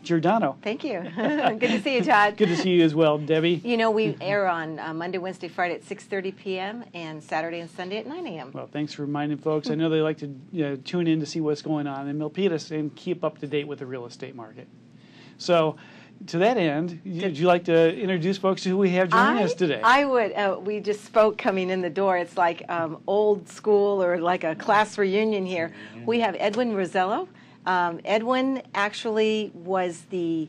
Giordano. Thank you. Good to see you, Todd. Good to see you as well, Debbie. You know, we air on Monday, Wednesday, Friday at 6:30 p.m. and Saturday and Sunday at 9 a.m. Well, thanks for reminding folks. I know they like to tune in to see what's going on in Milpitas and keep up to date with the real estate market. So, to that end, would you like to introduce folks to who we have joining us today? I would. We just spoke coming in the door. It's like old school or like a class reunion here. We have Edwin Resuello. Edwin actually was the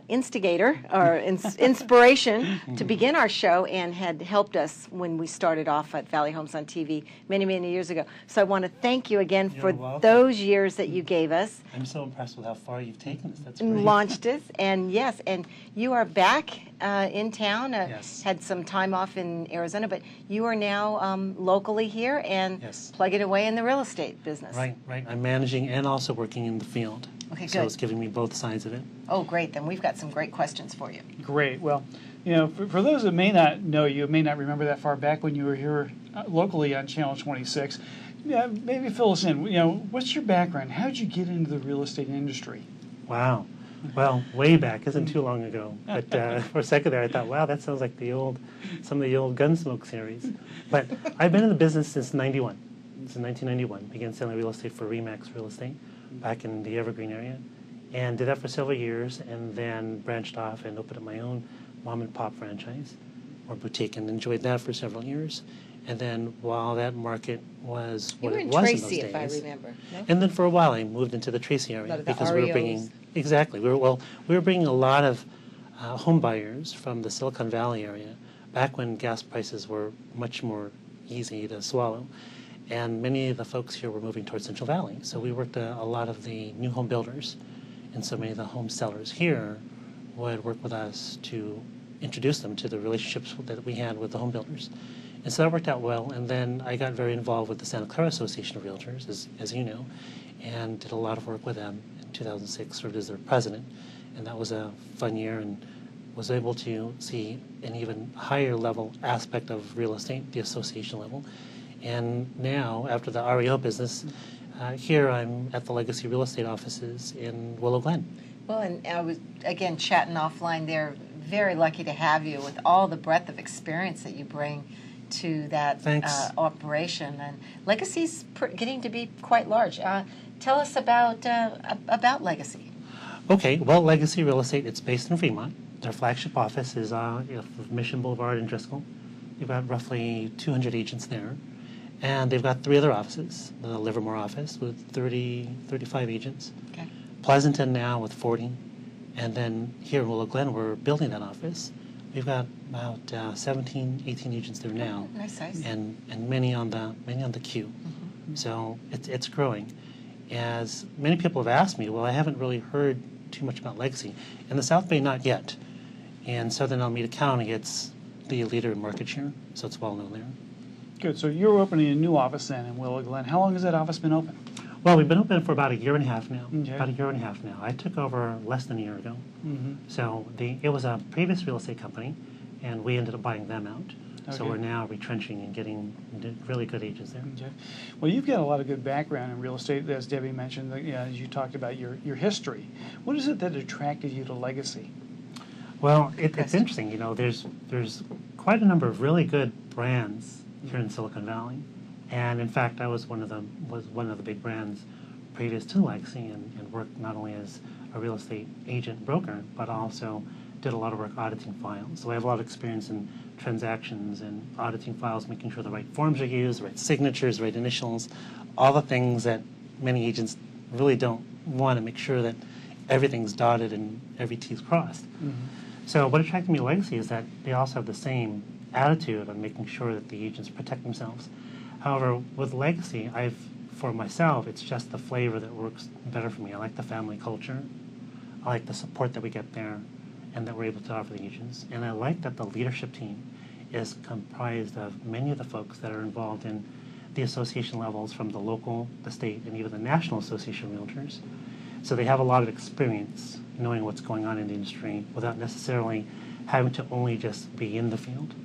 instigator or inspiration to begin our show and had helped us when we started off at Valley Homes on TV many, many years ago. So I want to thank you again for those years that you gave us. I'm so impressed with how far you've taken us. That's great. Launched us, and yes, and you are back in town. Yes. Had some time off in Arizona, but you are now locally here and plugging away in the real estate business. Right. I'm managing and also working in the field. Okay, good. So it's giving me both sides of it. Oh, great. Then we've got some great questions for you. Great. Well, for those that may not know you, may not remember that far back when you were here locally on Channel 26, maybe fill us in. What's your background? How did you get into the real estate industry? Wow. Well, way back isn't too long ago. But for a second there, I thought, wow, that sounds like some of the old Gunsmoke series. But I've been in the business since 91. Since 1991. Began selling real estate for Remax Real Estate back in the Evergreen area, and did that for several years, and then branched off and opened up my own mom and pop franchise or boutique, and enjoyed that for several years. And then while that market was what it was in those days, you were in Tracy, if I remember. No? And then for a while I moved into the Tracy area because we were bringing we were bringing a lot of home buyers from the Silicon Valley area back when gas prices were much more easy to swallow. And many of the folks here were moving towards Central Valley. So we worked a lot of the new home builders. And so many of the home sellers here would work with us to introduce them to the relationships that we had with the home builders. And so that worked out well. And then I got very involved with the Santa Clara Association of Realtors, as you know, and did a lot of work with them. In 2006, served as their president. And that was a fun year, and was able to see an even higher level aspect of real estate, the association level. And now, after the REO business, here I'm at the Legacy Real Estate offices in Willow Glen. Well, and I was, again, chatting offline there. Very lucky to have you with all the breadth of experience that you bring to that operation. And Legacy's getting to be quite large. Tell us about Legacy. Okay, well, Legacy Real Estate, it's based in Fremont. Their flagship office is Mission Boulevard in Driscoll. You've got roughly 200 agents there. And they've got 3 other offices. The Livermore office with 35 agents. Okay. Pleasanton now with 40. And then here in Willow Glen, we're building that office. We've got about 17, 18 agents there now. Nice size. And many on the queue. Mm-hmm. So it's growing. As many people have asked me, well, I haven't really heard too much about Legacy. In the South Bay, not yet. In Southern Alameda County, it's the leader in market share, so it's well known there. Good. So you're opening a new office then in Willow Glen. How long has that office been open? Well, we've been open for about a year and a half now. Okay. About a year and a half now. I took over less than a year ago. Mm-hmm. So it was a previous real estate company, and we ended up buying them out. Okay. So we're now retrenching and getting really good agents there. Okay. Well, you've got a lot of good background in real estate, as Debbie mentioned. As you talked about your history. What is it that attracted you to Legacy? Well, it's interesting. There's quite a number of really good brands here in Silicon Valley, and in fact, I was one of the big brands previous to Legacy, and worked not only as a real estate agent broker, but also did a lot of work auditing files. So I have a lot of experience in transactions and auditing files, making sure the right forms are used, the right signatures, the right initials, all the things that many agents really don't want to make sure that everything's dotted and every T's crossed. Mm-hmm. So what attracted me to Legacy is that they also have the same attitude on making sure that the agents protect themselves. However, with Legacy, for myself, it's just the flavor that works better for me. I like the family culture. I like the support that we get there and that we're able to offer the agents. And I like that the leadership team is comprised of many of the folks that are involved in the association levels from the local, the state, and even the National Association of Realtors. So they have a lot of experience knowing what's going on in the industry without necessarily having to only just be in the field.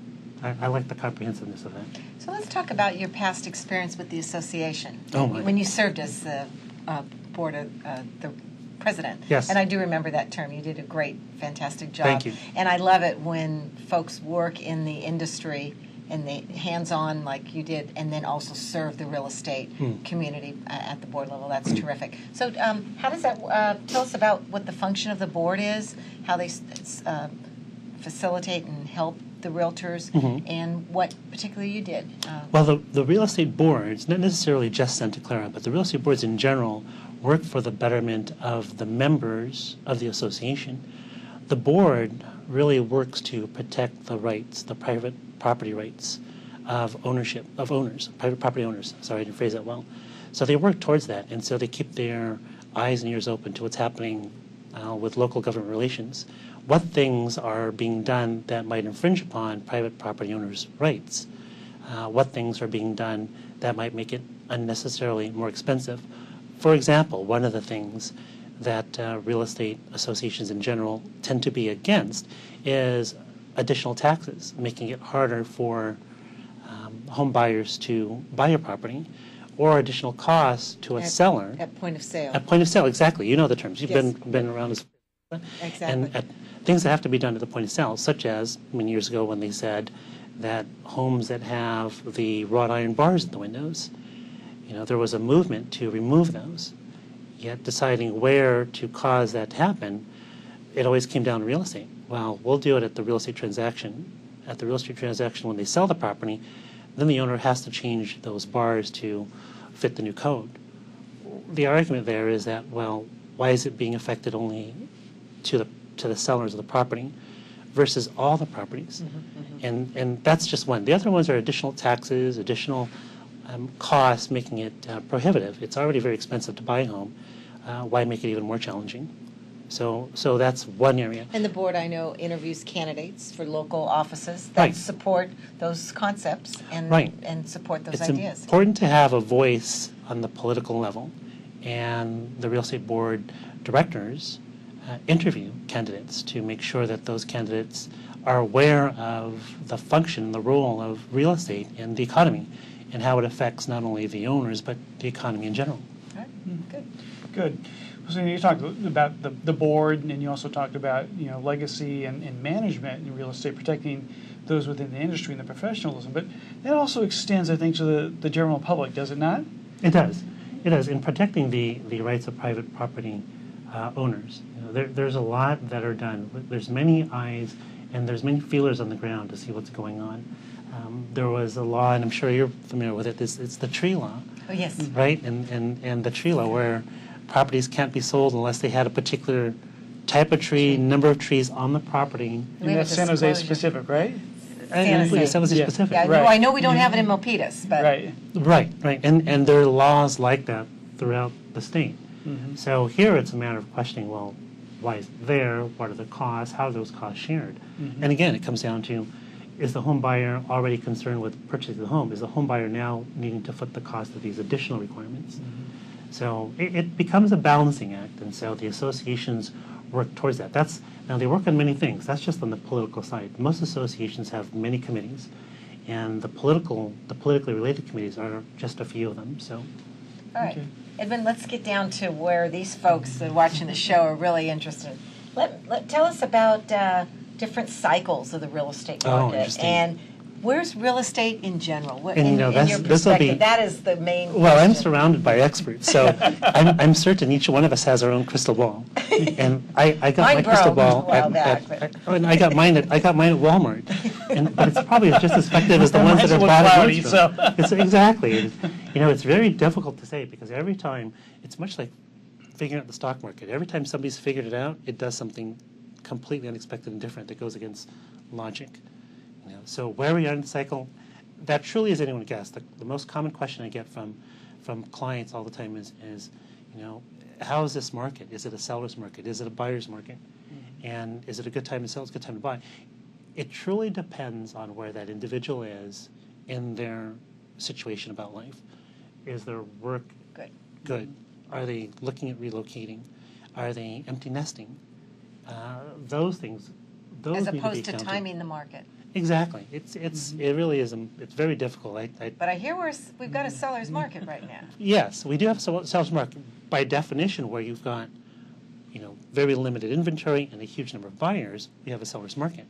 I like the comprehensiveness of it. So let's talk about your past experience with the association. Oh my. When you served as the president. Yes. And I do remember that term. You did a great, fantastic job. Thank you. And I love it when folks work in the industry and they hands-on like you did, and then also serve the real estate community at the board level. That's terrific. So how does that, tell us about what the function of the board is, how they facilitate and help the realtors, and what particularly you did. Well, the real estate boards, not necessarily just Santa Clara, but the real estate boards in general work for the betterment of the members of the association. The board really works to protect the rights, the private property rights of ownership, of owners, private property owners. Sorry, I didn't phrase that well. So they work towards that, and so they keep their eyes and ears open to what's happening with local government relations. What things are being done that might infringe upon private property owners' rights? What things are being done that might make it unnecessarily more expensive? For example, one of the things that real estate associations in general tend to be against is additional taxes, making it harder for home buyers to buy a property, or additional costs to a seller. At point of sale. At point of sale, exactly. You know the terms. You've Yes. been around as Exactly. and things that have to be done at the point of sale, such as many years ago when they said that homes that have the wrought iron bars in the windows, there was a movement to remove those. Yet deciding where to cause that to happen, it always came down to real estate. Well, we'll do it at the real estate transaction. At the real estate transaction, when they sell the property, then the owner has to change those bars to fit the new code. The argument there is that, well, why is it being affected only to the sellers of the property versus all the properties? And that's just one. The other ones are additional taxes, additional costs, making it prohibitive. It's already very expensive to buy a home. Why make it even more challenging? So that's one area. And the board, I know, interviews candidates for local offices that Right. support those concepts and Right. and support those It's ideas. important to have a voice on the political level, and the real estate board directors interview candidates to make sure that those candidates are aware of the function, the role of real estate in the economy, and how it affects not only the owners but the economy in general. All right. Good. Good. So you talked about the board, and you also talked about legacy and management in real estate, protecting those within the industry and the professionalism. But that also extends, I think, to the general public, does it not? It does. It does. In protecting the rights of private property owners, there's a lot that are done. There's many eyes and there's many feelers on the ground to see what's going on. There was a law, and I'm sure you're familiar with it. It's the tree law, Oh, yes. right? And the tree law, where properties can't be sold unless they had a particular type of tree, number of trees on the property. And that's San Jose specific, right? And Jose. San Jose Yeah. specific. Yeah, Right. I know we don't have it in Milpitas, but Right. Right. And there are laws like that throughout the state. So here it's a matter of questioning, well, why is it there? What are the costs? How are those costs shared? And again, it comes down to, is the home buyer already concerned with purchasing the home? Is the home buyer now needing to foot the cost of these additional requirements? So it becomes a balancing act, and so the associations work towards that. Now they work on many things. That's just on the political side. Most associations have many committees, and the politically related committees are just a few of them. So, all right. Okay. Edwin, let's get down to where these folks that are watching the show are really interested. Tell us about different cycles of the real estate Oh, market, interesting. and where's real estate in general? And, in that's- your this'll be- perspective, that is the main well, I'm question. surrounded by experts, so I'm certain each one of us has our own crystal ball. And I got Mine my crystal broke a ball while back, but- and I got mine at Walmart. But it's probably just as effective as the ones that Mine's are a little bought at cloudy, Nordstrom. It's exactly. It's very difficult to say, because every time it's much like figuring out the stock market. Every time somebody's figured it out, it does something completely unexpected and different that goes against logic. So where we are in the cycle, that truly is anyone's guess. The most common question I get from clients all the time is how is this market? Is it a seller's market? Is it a buyer's market? And is it a good time to sell? It's a good time to buy. It truly depends on where that individual is in their situation about life. Is their work good? Are they looking at relocating? Are they empty nesting? Those things. Those As need opposed be to accounted. timing the market. Exactly. It really is. It's very difficult. But I hear we've got a seller's market right now. Yes, we do have a seller's market by definition, where you've got very limited inventory and a huge number of buyers, we have a seller's market.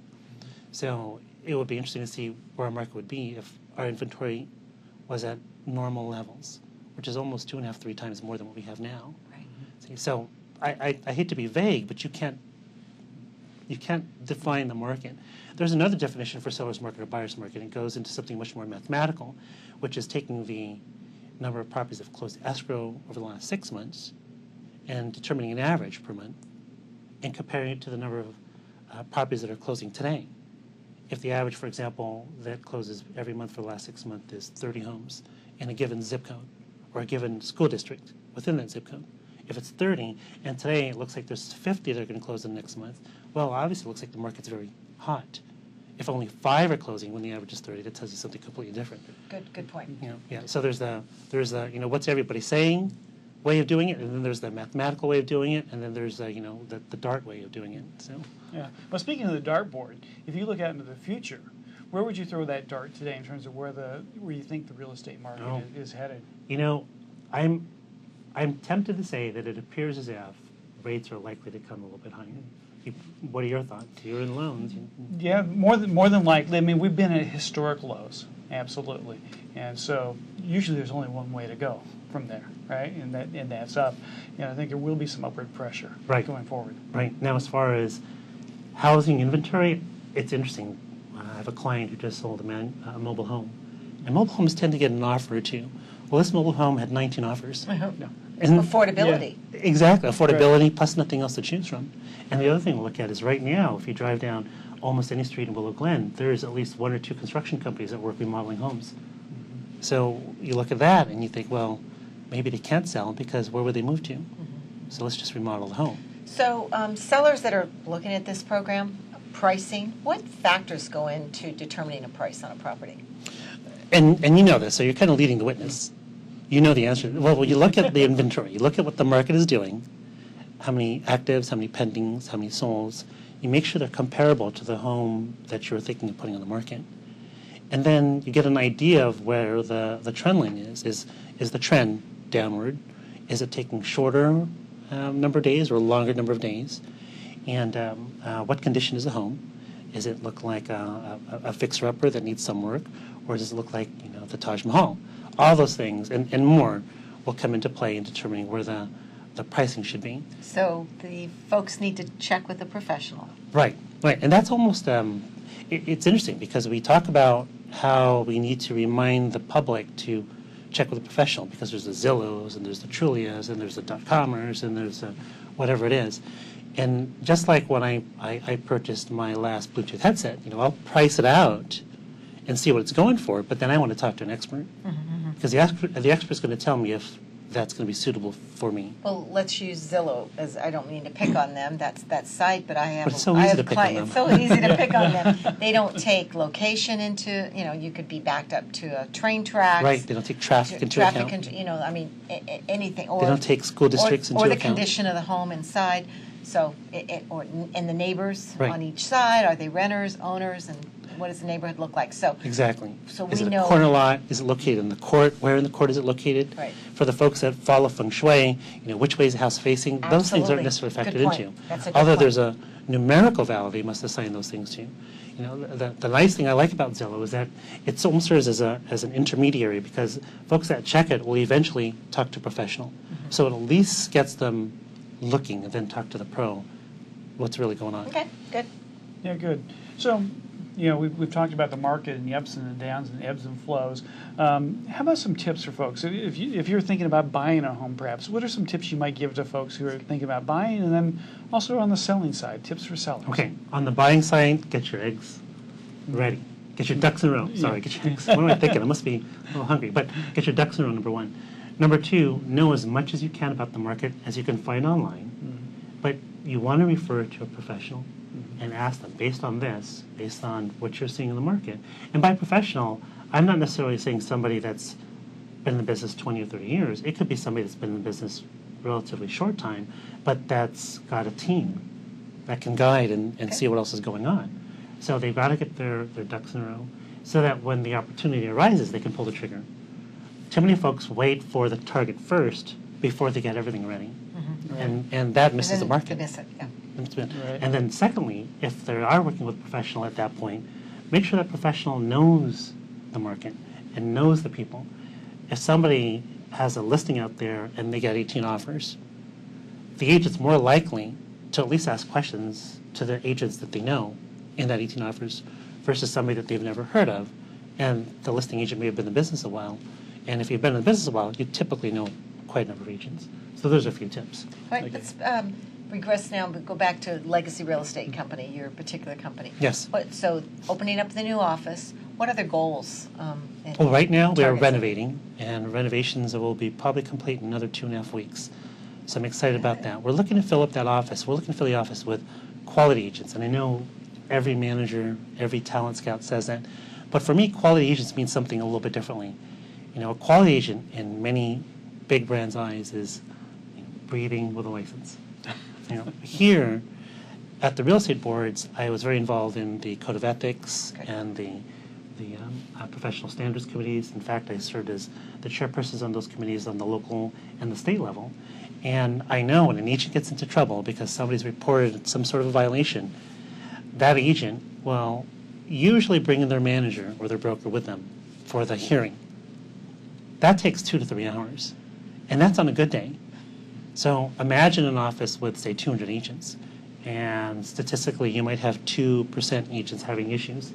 So it would be interesting to see where our market would be if our inventory was at normal levels, which is almost 2.5, 3 times more than what we have now. Right. See, so I hate to be vague, but you can't define the market. There's another definition for seller's market or buyer's market. It goes into something much more mathematical, which is taking the number of properties that have closed escrow over the last 6 months and determining an average per month and comparing it to the number of properties that are closing today. If the average, for example, that closes every month for the last 6 months is 30 homes in a given zip code or a given school district within that zip code. If it's 30 and today it looks like there's 50 that are going to close in the next month, well, obviously it looks like the market's very hot. If only 5 are closing when the average is 30, that tells you something completely different. Good point. You know, yeah. So there's the what's everybody saying way of doing it, and then there's the mathematical way of doing it, and then there's the dart way of doing it. So Yeah. Well, speaking of the dartboard, if you look out into the future, where would you throw that dart today in terms of where you think the real estate market is headed? I'm tempted to say that it appears as if rates are likely to come a little bit higher. What are your thoughts? You're in loans. Yeah, more than likely. I mean, we've been at historic lows, absolutely, and so usually there's only one way to go from there, right? And that's up. And I think there will be some upward pressure going forward. Right. Now, as far as housing inventory, it's interesting. I have a client who just sold a mobile home, and mobile homes tend to get an offer or two. Well, this mobile home had 19 offers. No. And Affordability. Yeah, exactly, affordability plus nothing else to choose from. And the other thing we'll look at is right now, if you drive down almost any street in Willow Glen, there is at least 1 or 2 construction companies that work remodeling homes. So you look at that and you think, well, maybe they can't sell because where would they move to? So let's just remodel the home. So sellers that are looking at this program, pricing, what factors go into determining a price on a property? And you know this, so you're kind of leading the witness. You know the answer. Well, you look at the inventory, you look at what the market is doing, how many actives, how many pendings, how many solds. You make sure they're comparable to the home that you're thinking of putting on the market. And then you get an idea of where the trend line is. Is the trend downward? Is it taking shorter number of days or longer number of days? And what condition is the home? Does it look like a fixer-upper that needs some work? Or does it look like the Taj Mahal? All those things and more will come into play in determining where the pricing should be. So the folks need to check with a professional. Right. And that's almost, it's interesting because we talk about how we need to remind the public to check with a professional because there's the Zillows and there's the Trulias and there's the .comers and there's whatever it is. And just like when I purchased my last Bluetooth headset, I'll price it out and see what it's going for, but then I want to talk to an expert because the expert's going to tell me if that's going to be suitable for me. Well, let's use Zillow, as I don't mean to pick on them. That's that site, but I have. But it's so I easy have to pick on them. It's so easy to pick on them. They don't take location into. You could be backed up to a train tracks. Right. They don't take traffic into account. Anything. Or, they don't take school districts into account. Or the condition of the home inside. So, and the neighbors Right. on each side. Are they renters, owners, and what does the neighborhood look like? So exactly. So is we it know. a corner lot? Is it located in the court? Where in the court is it located? Right. For the folks that follow feng shui, which way is the house facing? Those things aren't Absolutely. necessarily factored Good point. into. That's a good Although point. there's a numerical value, they must assign those things to. The nice thing I like about Zillow is that it almost serves as an intermediary because folks that check it will eventually talk to a professional. So it at least gets them looking and then talk to the pro. What's really going on? Okay, good. Yeah, good. So, we've talked about the market and the ups and the downs and the ebbs and flows. How about some tips for folks? If you're thinking about buying a home, perhaps, what are some tips you might give to folks who are thinking about buying, and then also on the selling side, tips for sellers? Okay, on the buying side, get your eggs ready. Get your ducks in a row. Sorry, get your eggs. What am I thinking? I must be a little hungry. But get your ducks in a row, number one. Number two, know as much as you can about the market as you can find online. But you want to refer to a professional and ask them, based on this, based on what you're seeing in the market. And by professional, I'm not necessarily saying somebody that's been in the business 20 or 30 years. It could be somebody that's been in the business relatively short time, but that's got a team that can guide and see what else is going on. So they've got to get their ducks in a row so that when the opportunity arises, they can pull the trigger. Too many folks wait for the target first before they get everything ready. and that misses the market. They miss it, yeah. Right. And then secondly, if they are working with a professional at that point, make sure that professional knows the market and knows the people. If somebody has a listing out there and they get 18 offers, the agent's more likely to at least ask questions to the agents that they know in that 18 offers versus somebody that they've never heard of. And the listing agent may have been in the business a while. And if you've been in the business a while, you typically know quite a number of agents. So those are a few tips. All right, let's regress now, but go back to Legacy Real Estate Company, your particular company. Yes. So opening up the new office, what are the goals? Well, right now we are targets? renovating, and renovations will be probably complete in another 2.5 weeks. So I'm excited about that. We're looking to fill up that office. We're looking to fill the office with quality agents, and I know every manager, every talent scout says that. But for me, quality agents means something a little bit differently. You know, a quality agent in many big brands' eyes is breathing with a license. You know, here at the real estate boards, I was very involved in the code of ethics and the professional standards committees. In fact, I served as the chairpersons on those committees on the local and the state level. And I know when an agent gets into trouble because somebody's reported some sort of a violation, that agent will usually bring in their manager or their broker with them for the hearing. That takes 2 to 3 hours, and that's on a good day. So imagine an office with, say, 200 agents, and statistically you might have 2% agents having issues.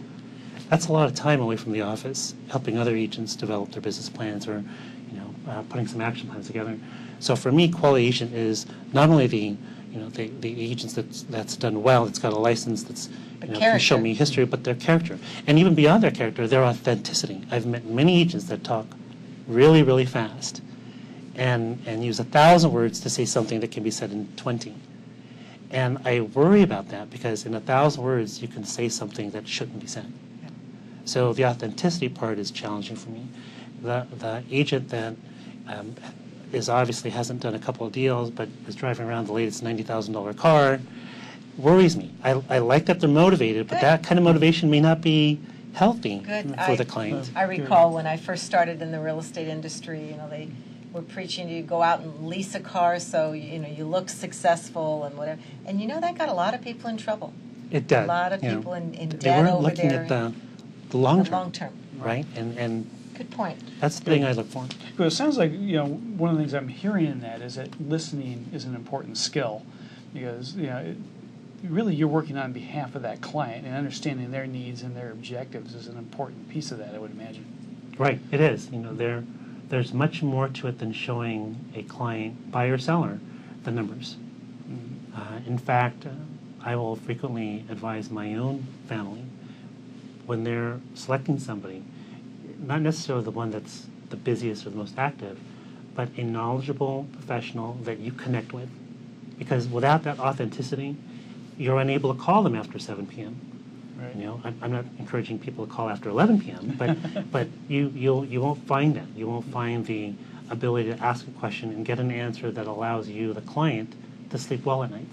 That's a lot of time away from the office, helping other agents develop their business plans or, putting some action plans together. So for me, quality agent is not only the agents that's done well, that's got a license, that's can show me history, but their character, and even beyond their character, their authenticity. I've met many agents that talk really, really fast, and use 1,000 words to say something that can be said in 20. And I worry about that because in 1,000 words, you can say something that shouldn't be said. So the authenticity part is challenging for me. The agent that obviously hasn't done a couple of deals but is driving around the latest $90,000 car worries me. I like that they're motivated, but that kind of motivation may not be healthy for the client. I recall when I first started in the real estate industry, they were preaching you go out and lease a car so you look successful and whatever. And that got a lot of people in trouble. It does. A lot of people in debt they weren't over looking there. at the long term. Long term. Right? And good point. that's the thing I look for. Well, it sounds like one of the things I'm hearing in that is that listening is an important skill, because really you're working on behalf of that client, and understanding their needs and their objectives is an important piece of that, I would imagine. Right, it is. There's much more to it than showing a client, buyer or seller, the numbers. In fact, I will frequently advise my own family when they're selecting somebody, not necessarily the one that's the busiest or the most active, but a knowledgeable professional that you connect with. Because without that authenticity, you're unable to call them after 7 p.m. Right. I'm not encouraging people to call after 11 p.m., but you won't find that. You won't find the ability to ask a question and get an answer that allows you, the client, to sleep well at night.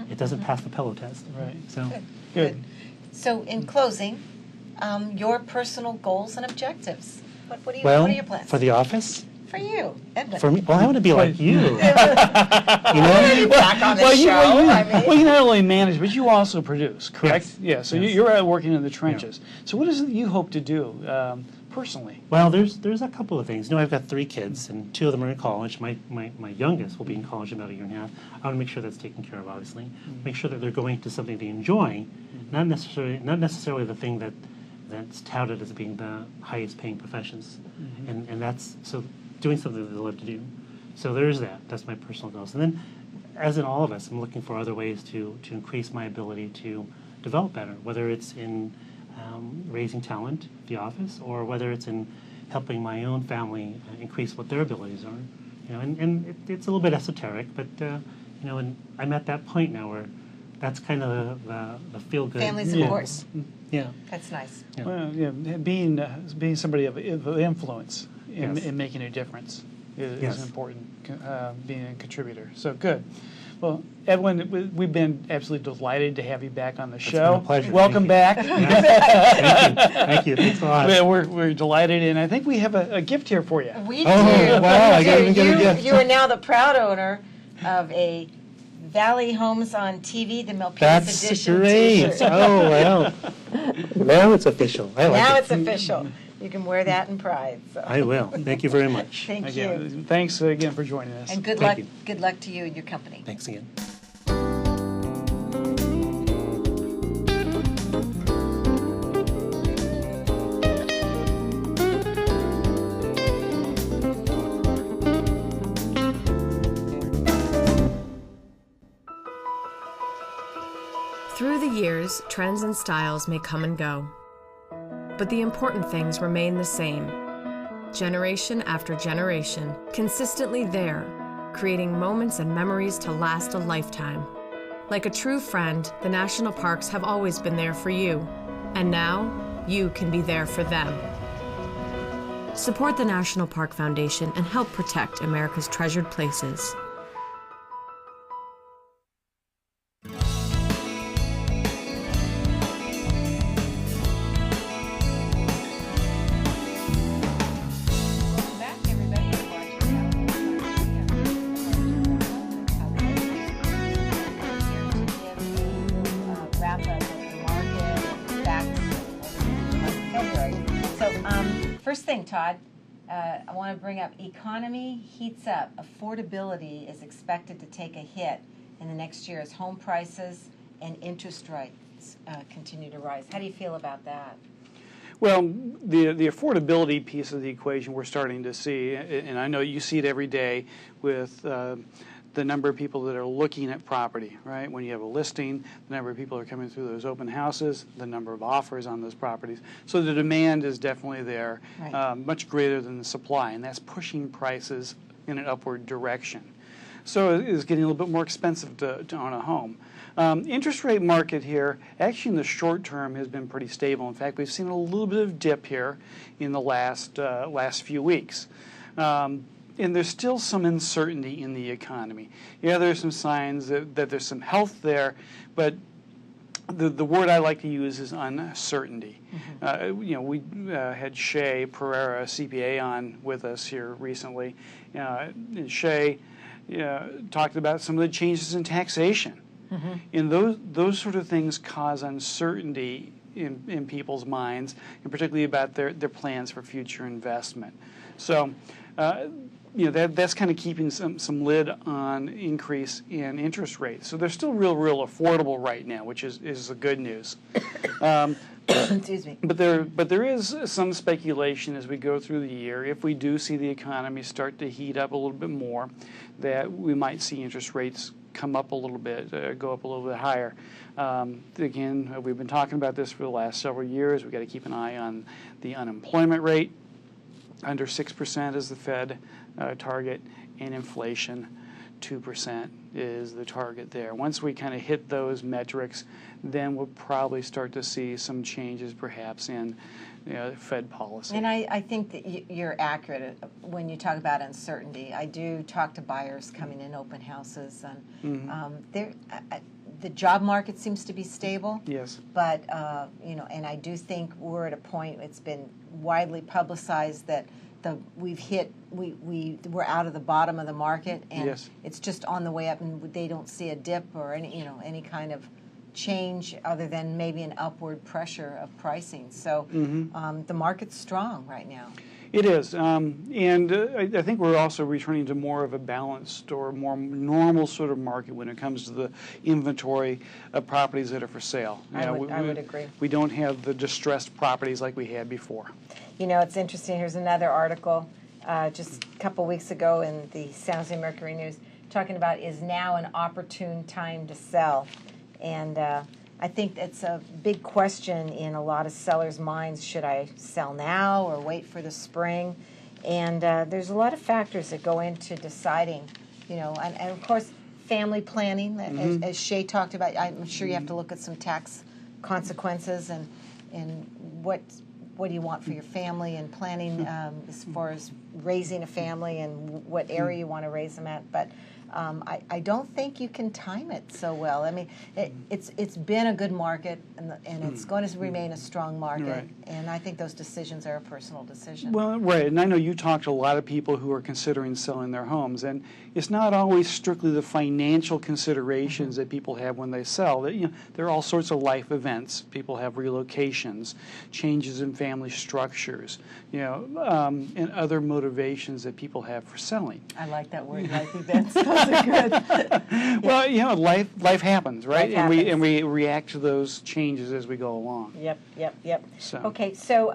It doesn't pass the pillow test. Right. So Good. So in closing, your personal goals and objectives. What well, are your plans? for the office, For you, Edwin. for me, well, I want to be like you. Back on the show. Well, you not only manage, but you also produce, correct? Yes. Yeah, so Yes. you're working in the trenches. So what is it you hope to do personally? Well, there's a couple of things. I've got 3 kids, and 2 of them are in college. My youngest will be in college in about a year and a half. I want to make sure that's taken care of, obviously. Make sure that they're going to something they enjoy, not necessarily the thing that's touted as being the highest paying professions. And that's, so doing something that they love to do. So there's that. That's my personal goals. And then, as in all of us, I'm looking for other ways to increase my ability to develop better, whether it's in raising talent at the office, or whether it's in helping my own family increase what their abilities are. And it's a little bit esoteric, but and I'm at that point now where that's kind of the feel good. Families, of course. Yeah. That's nice. Yeah. Well, being somebody of influence in Yes. making a difference is Yes. important, being a contributor. So good. Well, Edwin, we've been absolutely delighted to have you back on the show. been a pleasure. Welcome back. Thank you. Thanks a lot. We're delighted, and I think we have a gift here for you. We Oh, do. wow, I We gotta do. even get a gift. You are now the proud owner of a Valley Homes on TV, the Milpitas That's edition great. t-shirt. Oh, well. Now it's official. I like Now it. it's official. You can wear that in pride. So. I will. Thank you very much. Thank you. Again, thanks again for joining us. And good Thank luck. you. Good luck to you and your company. Thanks again. Through the years, trends and styles may come and go, but the important things remain the same. Generation after generation, consistently there, creating moments and memories to last a lifetime. Like a true friend, the national parks have always been there for you, and now you can be there for them. Support the National Park Foundation and help protect America's treasured places. First thing, Todd, I want to bring up economy heats up. Affordability is expected to take a hit in the next year as home prices and interest rates continue to rise. How do you feel about that? Well, the affordability piece of the equation we're starting to see, and I know you see it every day with the number of people that are looking at property, right? When you have a listing, the number of people that are coming through those open houses, the number of offers on those properties. So the demand is definitely there, Right. Much greater than the supply, and that's pushing prices in an upward direction. So it's getting a little bit more expensive to own a home. Interest rate market here, actually in the short term, has been pretty stable. In fact, we've seen a little bit of dip here in the last few weeks. And there's still some uncertainty in the economy. Yeah, there's some signs that there's some health there, but the word I like to use is uncertainty. Mm-hmm. We had Shay Pereira, CPA, on with us here recently. And Shay talked about some of the changes in taxation. Mm-hmm. And those sort of things cause uncertainty in people's minds, and particularly about their plans for future investment. So that's kind of keeping some lid on increase in interest rates. So they're still real affordable right now, which is the good news. Excuse me. But there is some speculation as we go through the year, if we do see the economy start to heat up a little bit more, that we might see interest rates come up a little bit, go up a little bit higher. Again, we've been talking about this for the last several years. We've got to keep an eye on the unemployment rate. Under 6% is the Fed target, and inflation, 2% is the target there. Once we kind of hit those metrics, then we'll probably start to see some changes perhaps in Fed policy. And I think that you're accurate when you talk about uncertainty. I do talk to buyers coming in open houses, and mm-hmm. The job market seems to be stable. Yes. But and I do think we're at a point. It's been widely publicized that we're out of the bottom of the market, and yes. It's just on the way up, and they don't see a dip or any kind of change other than maybe an upward pressure of pricing. So mm-hmm. The market's strong right now. It is, and I think we're also returning to more of a balanced or more normal sort of market when it comes to the inventory of properties that are for sale. I would agree. We don't have the distressed properties like we had before. It's interesting. Here's another article just a couple weeks ago in the San Jose Mercury News talking about is now an opportune time to sell. And I think it's a big question in a lot of sellers' minds. Should I sell now or wait for the spring? And there's a lot of factors that go into deciding, and of course, family planning, mm-hmm. as Shay talked about. I'm sure you have to look at some tax consequences and what do you want for your family and planning as far as raising a family and what area you want to raise them at. But I don't think you can time it so well. I mean, it's been a good market, and it's going to remain a strong market. Right. And I think those decisions are a personal decision. Well, right, and I know you talk to a lot of people who are considering selling their homes, and it's not always strictly the financial considerations that people have when they sell. That, you know, there are all sorts of life events. People have relocations, changes in family structures, you know, and other motivations that people have for selling. I like that word, life events. Those are good. Well, you know, life happens, right? Life and happens. we react to those changes as we go along. Yep. So. Okay, so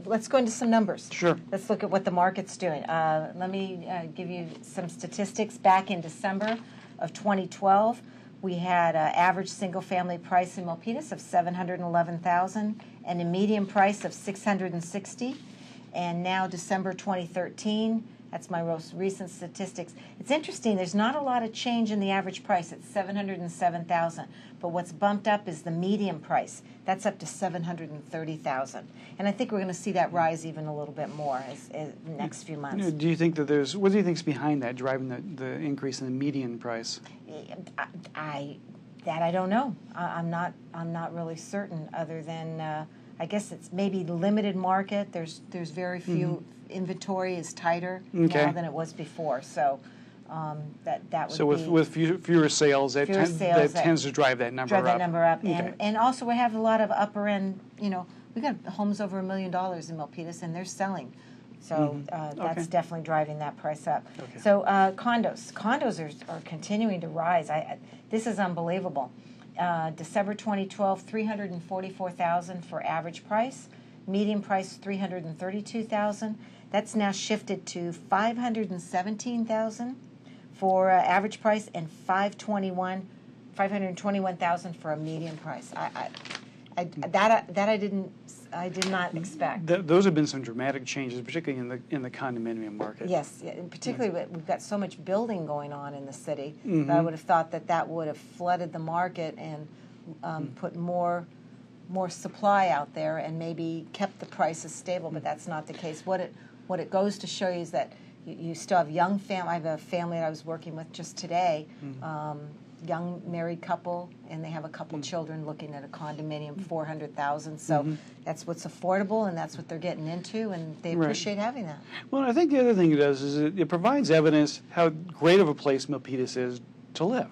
let's go into some numbers. Sure. Let's look at what the market's doing. Let me give you some statistics. Back in December of 2012, we had an average single-family price in Milpitas of $711,000 and a median price of $660,000. And now December 2013. That's my most recent statistics. It's interesting. There's not a lot of change in the average price. It's $707,000. But what's bumped up is the median price. That's up to $730,000. And I think we're going to see that rise even a little bit more in the next few months. Do you think that what do you think's behind that, driving the increase in the median price? I don't know. I'm not really certain. Other than I guess it's maybe limited market. There's very few. Inventory is tighter now than it was before. So that would so with fewer sales, that tends to drive that number up. And also we have a lot of upper end. You know, we got homes over $1 million in Milpitas, and they're selling. So that's definitely driving that price up. Okay. So condos are continuing to rise. This is unbelievable. December 2012, $344,000 for average price. Median price $332,000. That's now shifted to $517,000 for average price and $521,000 for a median price. I did not expect. Those have been some dramatic changes, particularly in the condominium market. Yes, and particularly we've got so much building going on in the city. That I would have thought that would have flooded the market and put more supply out there and maybe kept the prices stable, but that's not the case. What it goes to show you is that you still have young family. I have a family that I was working with just today, young married couple, and they have a couple children looking at a condominium, $400,000. So that's what's affordable, and that's what they're getting into, and they appreciate having that. Well, I think the other thing it does is it provides evidence how great of a place Milpitas is to live.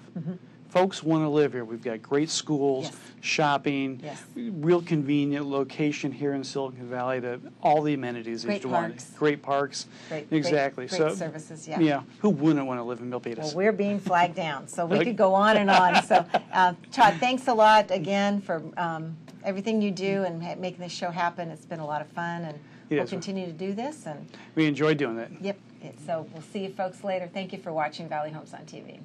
Folks want to live here. We've got great schools, shopping, real convenient location here in Silicon Valley to all the amenities that you want. Great parks. Exactly. Great services, Yeah. Who wouldn't want to live in Milpitas? Well, we're being flagged down, so we could go on and on. So, Todd, thanks a lot again for everything you do and making this show happen. It's been a lot of fun, and we'll continue to do this. And we enjoy doing that. Yep. So we'll see you folks later. Thank you for watching Valley Homes on TV.